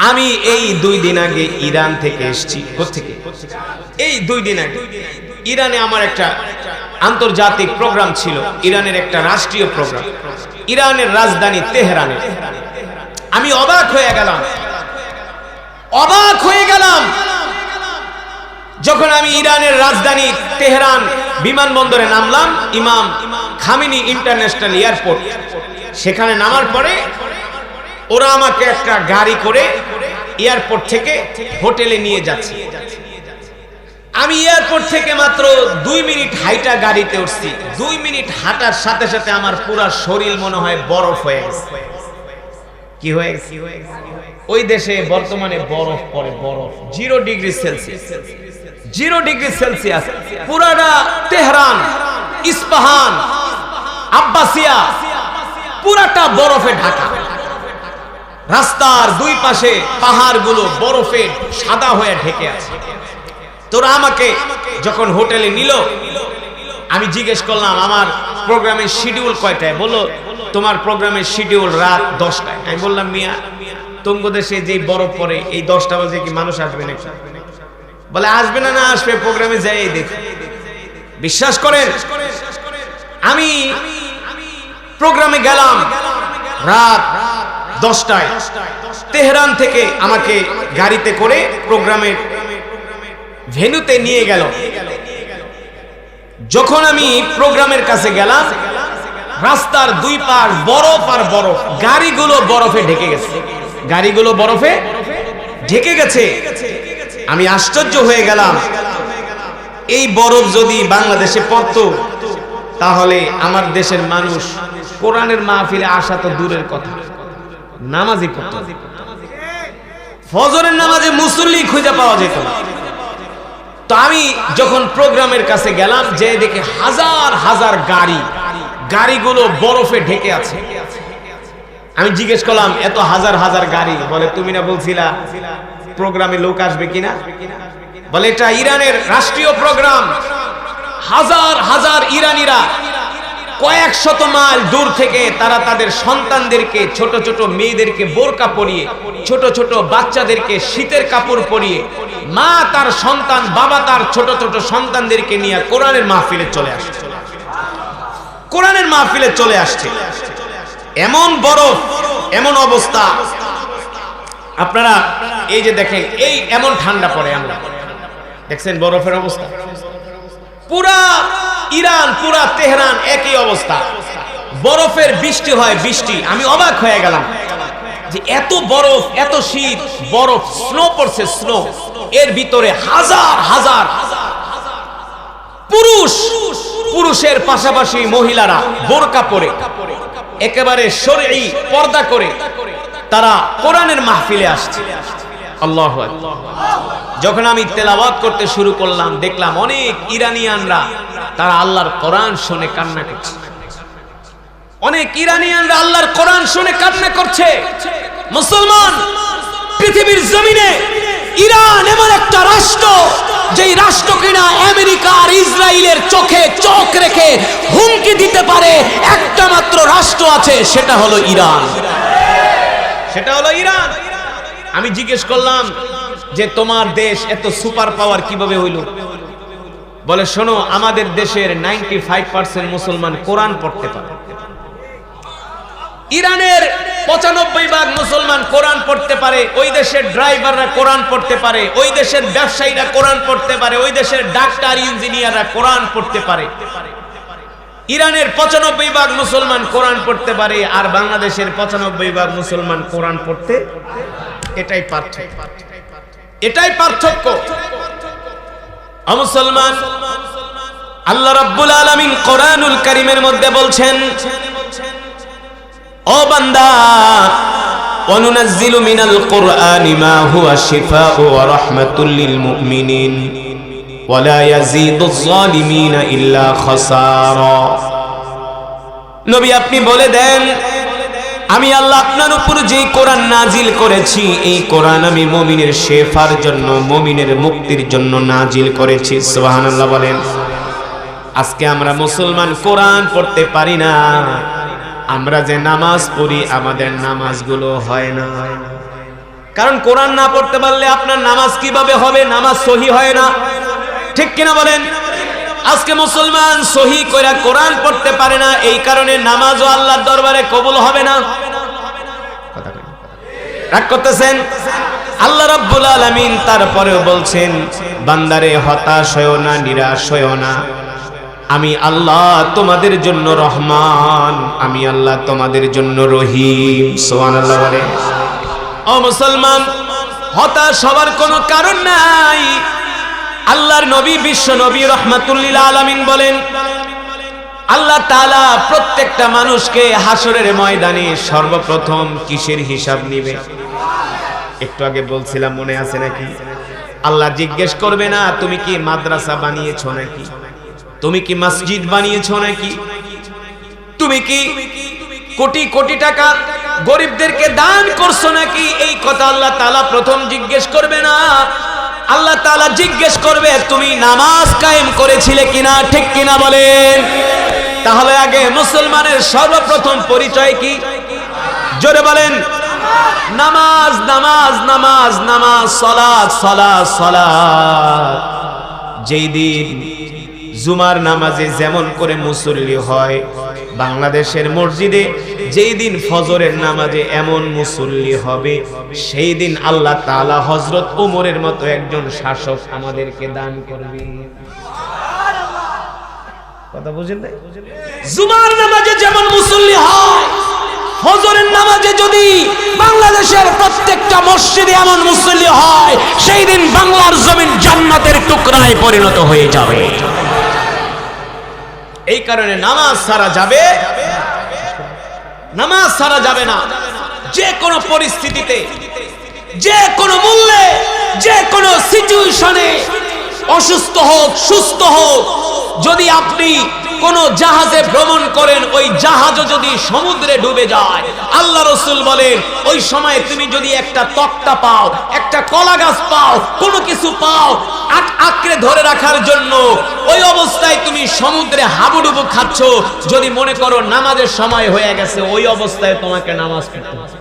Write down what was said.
আমি এই 2 দিন আগে ইরান থেকে এসেছি। কোত্থেকে? এই 2 দিন আগে ইরানে আমার একটা আন্তর্জাতিক প্রোগ্রাম ছিল, ইরানের একটা রাষ্ট্রীয় প্রোগ্রাম, ইরানের রাজধানী তেহরানে। আমি অবাক হয়ে গেলাম যখন আমি ইরানের রাজধানী তেহরান বিমানবন্দরে নামলাম, ইমাম খামেনি ইন্টারন্যাশনাল এয়ারপোর্ট। সেখানে নামার পরে ওরা আমাকে একটা গাড়ি করে এয়ারপোর্ট থেকে হোটেলে নিয়ে যাচ্ছে। আমি এয়ারপোর্ট থেকে মাত্র 2 মিনিট হাইটা গাড়িতে উঠছি। 2 মিনিট হাঁটার সাথে সাথে আমার পুরো শরীর মনে হয় বরফ হয়ে গেছে। কি হয়ে গেছে? ওই দেশে বর্তমানে বরফ পড়ে, বরফ 0 ডিগ্রি সেলসিয়াস, 0 ডিগ্রি সেলসিয়াস। পুরাটা তেহরান, ইস্পাহান, আব্বাসিয়া পুরাটা বরফে ঢাকা। রাস্তার 2 পাশে পাহাড়গুলো বরফে সাদা হয়ে ঢেকে আছে। তোরা আমাকে যখন হোটেলে নিল, আমি জিজ্ঞেস করলাম আমার প্রোগ্রামের শিডিউল কয়টায়? বললো তোমার প্রোগ্রামের শিডিউল রাত 10টায়। আমি বললাম মিয়া, তুঙ্গ দেশে যেই বরফ পড়ে এই 10টা বাজে কি মানুষ আসবে নাকি? বলে আসবে না, না আসবে, প্রোগ্রামে যাই দেখি। বিশ্বাস করেন, আমি প্রোগ্রামে গেলাম রাত 10টায়। তেহরান থেকে আমাকে গাড়িতে করে প্রোগ্রামের ভেন্যুতে নিয়ে গেল। যখন আমি প্রোগ্রামের কাছে গেলাম, রাস্তার 2 পাশ বরফ আর বরফ, গাড়িগুলো বরফে ঢেকে গেছে, গাড়িগুলো বরফে ঢেকে গেছে। আমি আশ্চর্য হয়ে গেলাম, এই বরফ যদি বাংলাদেশে পড়তো তাহলে আমার দেশের মানুষ কোরআনের মাহফিলে আসা তো দূরের কথা, নামাজই পড়তো। ফজরের নামাজে মুসল্লি খুঁজে পাওয়া যেত না। তো আমি যখন প্রোগ্রামের কাছে গেলাম, যে দেখে হাজার হাজার গাড়ি, গাড়িগুলো বরফে ঢেকে আছে। আমি জিজ্ঞেস করলাম এত হাজার হাজার গাড়ি? বলে তুমি না বলছিলা প্রোগ্রামে লোক আসবে কিনা? বলে এটা ইরানের রাষ্ট্রীয় প্রোগ্রাম। হাজার হাজার ইরানিরা কয়েক শত মাইল দূর থেকে তারা তাদের সন্তানদেরকে, ছোট ছোট মেয়েদেরকে বোরকা পরিয়ে, ছোট ছোট বাচ্চাদেরকে শীতের কাপড় পরিয়ে, মা তার সন্তান, বাবা তার ছোট ছোট সন্তানদেরকে নিয়ে কোরআনের মাহফিলে চলে আসছে, কোরআনের মাহফিলে চলে আসছে। এমন বরফ, এমন অবস্থা। আপনারা এই যে দেখেন, এই এমন ঠান্ডা পড়ে, আমরা দেখছেন বরফের অবস্থা। পুরা ইরান, পুরা তেহরান একই অবস্থা, বরফের বৃষ্টি হয়, বৃষ্টি। আমি অবাক হয়ে গেলাম যে এত বরফ, এত শীত, বরফ, স্নো পড়ছে, স্নো। এর ভিতরে হাজার হাজার পুরুষ, পুরুষের পাশাপাশি মহিলারা বোরকা পরে, একেবারে শরঈ পর্দা করে তারা কোরআনের মাহফিলে আসছে। আল্লাহু আকবার। যখন আমি তেলাওয়াত করতে শুরু করলাম, দেখলাম অনেক ইরানিয়ানরা তারা আল্লাহর কোরআন শুনে কান্না করছে। অনেক ইরানিয়ানরা আল্লাহর কোরআন শুনে কান্না করছে। মুসলমান, পৃথিবীর জমিনে ইরান এমন একটা রাষ্ট্র, যেই রাষ্ট্র কিনা আমেরিকা আর ইসরায়েলের চোখে চোখ রেখে হুমকি দিতে পারে। একটা মাত্র রাষ্ট্র আছে, সেটা হলো ইরান, সেটা হলো ইরান। আমি জিজ্ঞেস করলাম যে তোমার দেশ এত সুপার পাওয়ার কিভাবে হইল? বলে শোনো, আমাদের দেশের 95% মুসলমান কোরআন পড়তে পারে। ইরানের 95% মুসলমান কোরআন পড়তে পারে। ওই দেশের ড্রাইভাররা কোরআন পড়তে পারে, ওই দেশের ব্যবসায়ীরা কোরআন পড়তে পারে, ওই দেশের ডাক্তার, ইঞ্জিনিয়াররা কোরআন পড়তে পারে। ইরানের 95% মুসলমান কোরআন পড়তে পারে, আর বাংলাদেশের 95% মুসলমান কোরআন পড়তে। এটাই পার্থক্য, এটাই পার্থক্য। মুসলমান, আল্লাহ রাব্বুল আলামিন কোরআনুল কারীমের মধ্যে বলছেন, ও বান্দা, ওয়ানুনাজ্জিলু মিনাল কুরআনি মা হুয়া শিফাউ ওয়া রাহমাতুল লিল মুমিনিন ওয়া লা ইয়াজিদুয যালিমিনা ইল্লা খাসারা। নবী, আপনি বলে দেন, আমি আল্লাহ আপনার উপর যে কোরআন নাজিল করেছি, এই কোরআন আমি মুমিনের শেফার জন্য, মুমিনের মুক্তির জন্য নাজিল করেছি। সুবহানাল্লাহ বলেন। আজকে আমরা মুসলমান কোরআন পড়তে পারি না। আমরা যে নামাজ পড়ি, আমাদের নামাজগুলো হয় না। কারণ কোরআন না পড়তে পারলে আপনার নামাজ কিভাবে হবে? নামাজ সহি হয় না, ঠিক কিনা বলেন? আজকে মুসলমান সহি কইরা কোরআন পড়তে পারে না, এই কারণে নামাজও আল্লাহর দরবারে কবুল হবে না। রাগ করতেছেন? আল্লাহ রাব্বুল আলামিন তারপরেও বলছেন, বান্দারে হতাশ হয়ো না, নিরাশ হয়ো না, আমি আল্লাহ তোমাদের জন্য রহমান, আমি আল্লাহ তোমাদের জন্য রহিম। সুবহানাল্লাহ বলে। ও মুসলমান, হতাশ হওয়ার কোনো কারণ নাই। আল্লাহর নবী, বিশ্ব নবী রাহমাতুল লিল আলামিন বলেন, আল্লাহ তাআলা প্রত্যেকটা মানুষকে হাসরের ময়দানে সর্বপ্রথম কিসের হিসাব নিবে? একটু আগে বলছিলাম, মনে আছে নাকি? আল্লাহ জিজ্ঞেস করবে না তুমি কি মাদ্রাসা বানিয়েছো নাকি, তুমি কি মসজিদ বানিয়েছো নাকি, তুমি কি কোটি কোটি টাকা গরিবদেরকে দান করছো নাকি, এই কথা আল্লাহ তাআলা প্রথম জিজ্ঞেস করবে না। আল্লাহ তাআলা জিজ্ঞেস করবে তুমি নামাজ কায়েম করেছিলে কিনা, ঠিক কিনা বলেন? তাহলে আগে মুসলমানের সর্বপ্রথম পরিচয় কি? জোরে বলেন। নামাজ, নামাজ, নামাজ, নামাজ, সালাত, সালাত, সালাত। যেই দিন জুমার নামাজে যেমন করে মুসল্লি হয়, বাংলাদেশের মসজিদে যেই দিন ফজরের নামাজে এমন মুসল্লি হবে, সেই দিন আল্লাহ তাআলা হযরত ওমরের মতো একজন শাসক আমাদেরকে দান করবেন। কথা বুঝেন না? জুমার নামাজে যেমন মুসল্লি হয়, ফজরের নামাজে যদি বাংলাদেশের প্রত্যেকটা মসজিদে এমন মুসল্লি হয়, সেই দিন বাংলার জমিন জান্নাতের টুকরায় পরিণত হয়ে যাবে। এই কারণে নামাজ ছাড়া যাবে, নামাজ ছাড়া যাবে না। যে কোনো পরিস্থিতিতে, যে কোনো মূল্যে, যে কোনো সিচুয়েশনে, অসুস্থ হোক সুস্থ হোক, যদি আপনি কোন জাহাজে ভ্রমণ করেন, ওই জাহাজও যদি সমুদ্রে ডুবে যায়, আল্লাহ রাসূল বলেন ওই সময় তুমি যদি একটা তক্তা পাও, একটা কলা গাছ পাও, কোনো কিছু পাও আঁকড়ে ধরে রাখার জন্য, ওই অবস্থায় তুমি সমুদ্রে হাবুডুবু খাচ্ছ, যদি মনে করো নামাজের সময় হয়ে গেছে, ওই অবস্থায় তোমাকে নামাজ পড়তে হবে।